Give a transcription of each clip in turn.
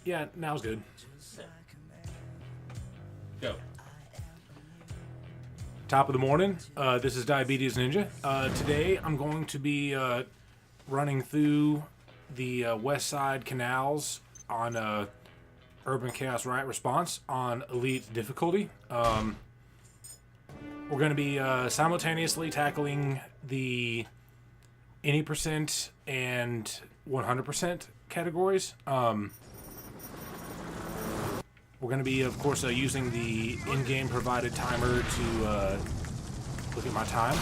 Yeah, now's good. Go. Top of the morning. This is Diabetes Ninja. Today I'm going to be running through the Westside Canals on Urban Chaos Riot Response on Elite difficulty. We're going to be simultaneously tackling the any percent and 100% categories. We're going to be, of course, using the in-game provided timer to look at my time.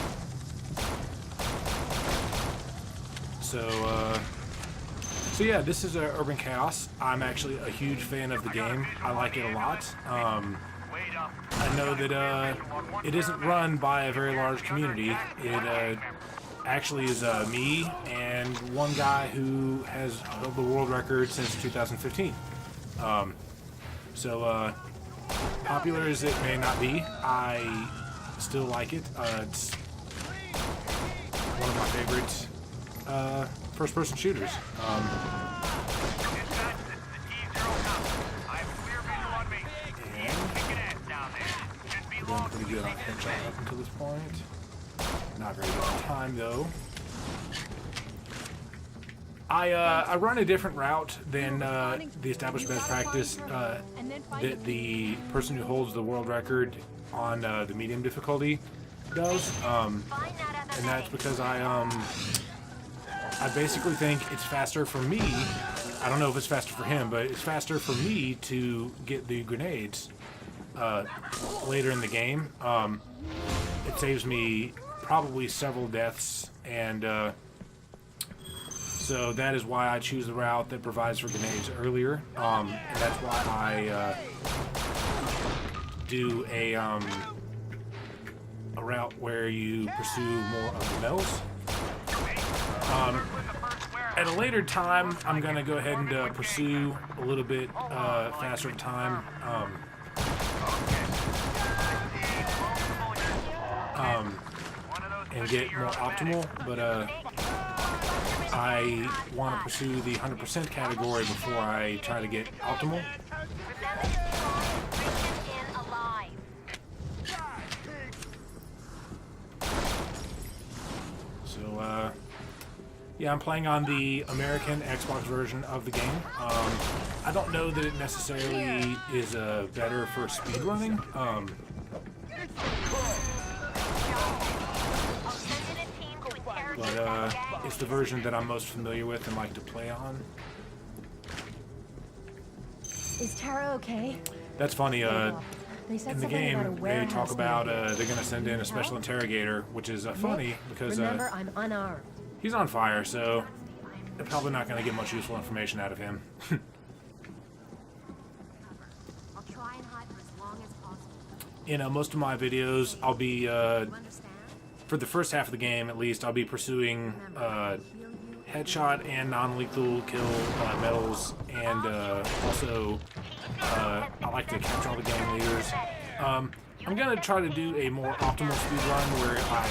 So yeah, this is Urban Chaos. I'm actually a huge fan of the game. I like it a lot. I know that it isn't run by a very large community. It actually is me and one guy who has held the world record since 2015. So popular as it may not be, I still like it. It's one of my favorite first-person shooters. And we're doing pretty good on headshot up until this point. Not very good on time, though. I run a different route than the established best practice that the person who holds the world record on the medium difficulty does, and that's because I basically think it's faster for me. I don't know if it's faster for him, but it's faster for me to get the grenades later in the game. It saves me probably several deaths, and so that is why I choose the route that provides for grenades earlier, and that's why I do a route where you pursue more of the medals. At a later time, I'm going to go ahead and pursue a little bit faster time. And get more optimal, but I want to pursue the 100% category before I try to get optimal. So, yeah, I'm playing on the American Xbox version of the game. I don't know that it necessarily is better for speedrunning. But it's the version that I'm most familiar with and like to play on. Is Tara okay? That's funny. In the game, they talk about they're going to send in a special interrogator, which is funny because remember, I'm unarmed. He's on fire, so they're probably not going to get much useful information out of him. I'll try and hide for as long as possible. In most of my videos, I'll be for the first half of the game, at least, I'll be pursuing headshot and non-lethal kill medals, and also I like to capture all the gang leaders. I'm going to try to do a more optimal speedrun where I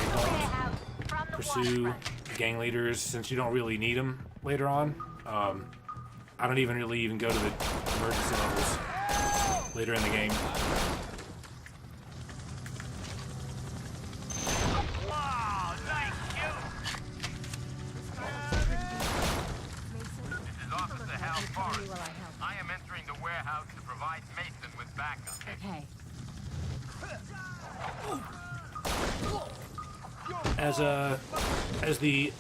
don't pursue gang leaders, since you don't really need them later on. I don't really go to the emergency levels later in the game. I am entering the warehouse to provide Mason with backup. Okay. As the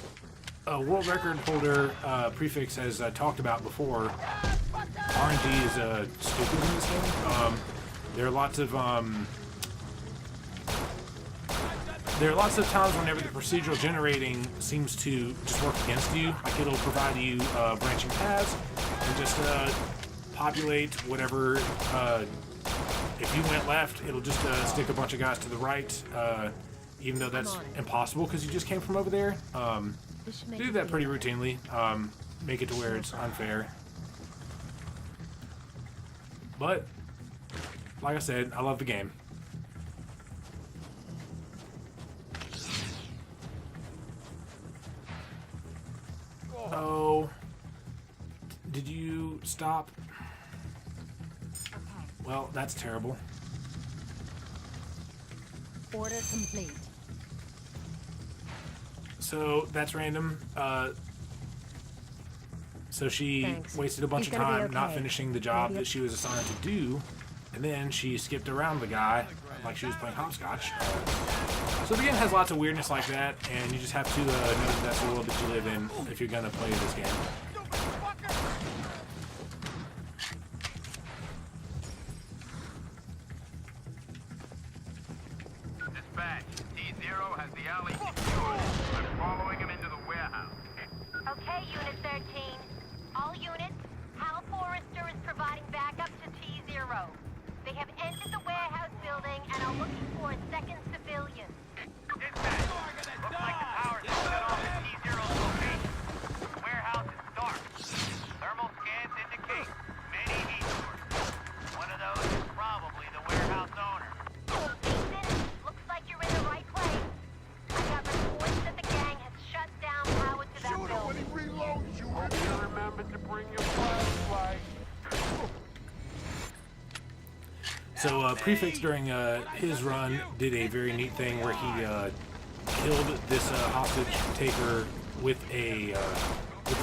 world record holder prefix has talked about before, RNG is stupid in this game. There are lots of times whenever the procedural generating seems to just work against you. Like, it'll provide you branching paths and just populate whatever. If you went left, it'll just stick a bunch of guys to the right, even though that's impossible because you just came from over there. They do that pretty routinely. Make it to where it's unfair. But, like I said, I love the game. Oh. Did you stop? Well, that's terrible. Order complete. So that's random. So she Thanks. wasted a bunch He's of gonna be time not okay. finishing the job Maybe that she was assigned to do, and then she skipped around the guy like she was playing hopscotch. So the game has lots of weirdness like that, and you just have to know that that's the world that you live in if you're gonna play this game. Dispatch. T0 has the alley secured. I'm following him into the warehouse. Okay, Unit 13. All units, Hal Forrester is providing backup to T0. They have entered the warehouse building and are looking for a second civilian. Dispatch. Looks like the tower's set off at T0's location. The warehouse is dark. Thermal scans indicate many heat sources. One of those is probably the warehouse owner. Ethan, looks like you're in the right place. I got reports that the gang has shut down power to that building. Remember to bring your flashlight. So Prefix during his run did a very neat thing where he killed this hostage taker with a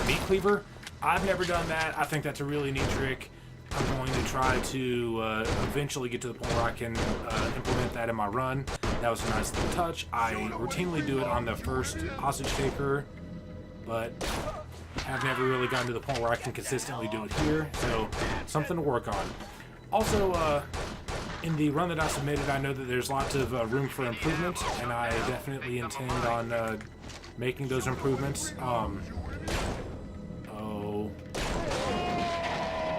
meat cleaver. I've never done that. I think that's a really neat trick. I'm going to try to eventually get to the point where I can implement that in my run. That was a nice little touch. I routinely do it on the first hostage taker, but have never really gotten to the point where I can consistently do it here. So something to work on. Also, in the run that I submitted, I know that there's lots of room for improvement, and I definitely intend on making those improvements.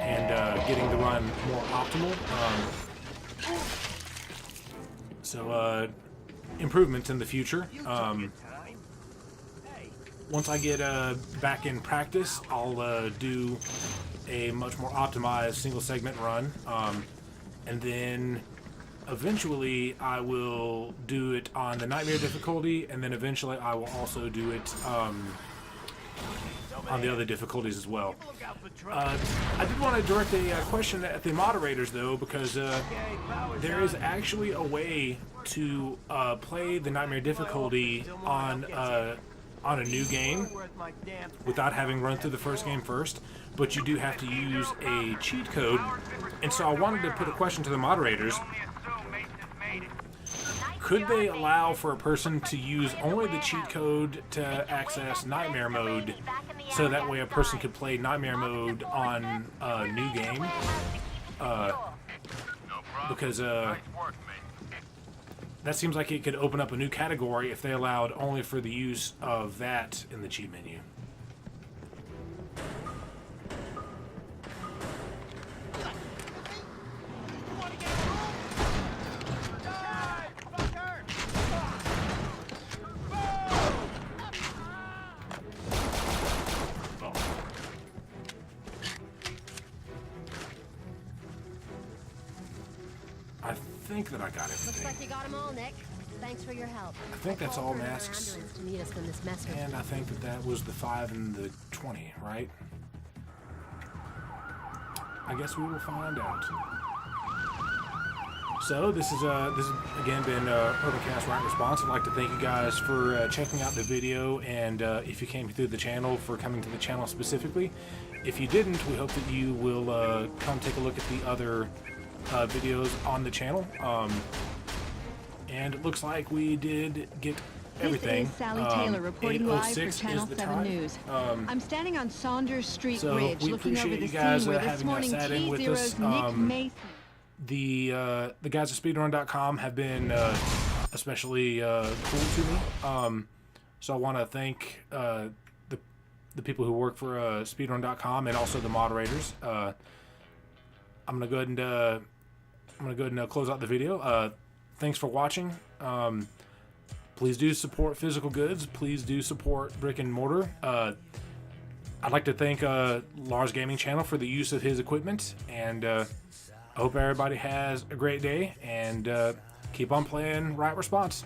And getting the run more optimal. So improvements in the future. Once I get back in practice, I'll do a much more optimized single segment run. And then eventually I will do it on the Nightmare difficulty, and then eventually I will also do it on the other difficulties as well. I did want to direct a question at the moderators, though, because there is actually a way to play the Nightmare difficulty on a new game without having run through the first game first, but you do have to use a cheat code. And so I wanted to put a question to the moderators. Could they allow for a person to use only the cheat code to access Nightmare mode, so that way a person could play Nightmare mode on a new game? Because that seems like it could open up a new category if they allowed only for the use of that in the cheat menu. I think that I got Looks everything. like you got them all, Nick. Thanks for your help. I think that's all masks. To meet us when this mess was And I think that that was the 5 and the 20, right? I guess we will find out. So this has again been Urbancast Riot Response. I'd like to thank you guys for checking out the video, and if you came through the channel, for coming to the channel specifically. If you didn't, we hope that you will come take a look at the other videos on the channel. And it looks like we did get everything. This is Sally Taylor reporting live for 8:06 Channel is the 7 time. News. I'm standing on Saunders Street So Bridge we looking over appreciate the you guys scene where this having morning sat in with us. T-Zero's Nick Mason. The guys at speedrun.com have been especially cool to me. So I want to thank the people who work for speedrun.com and also the moderators. I'm gonna go ahead and close out the video. Thanks for watching. Please do support physical goods. Please do support brick and mortar. I'd like to thank Lars Gaming Channel for the use of his equipment, and I hope everybody has a great day, and keep on playing Riot Response.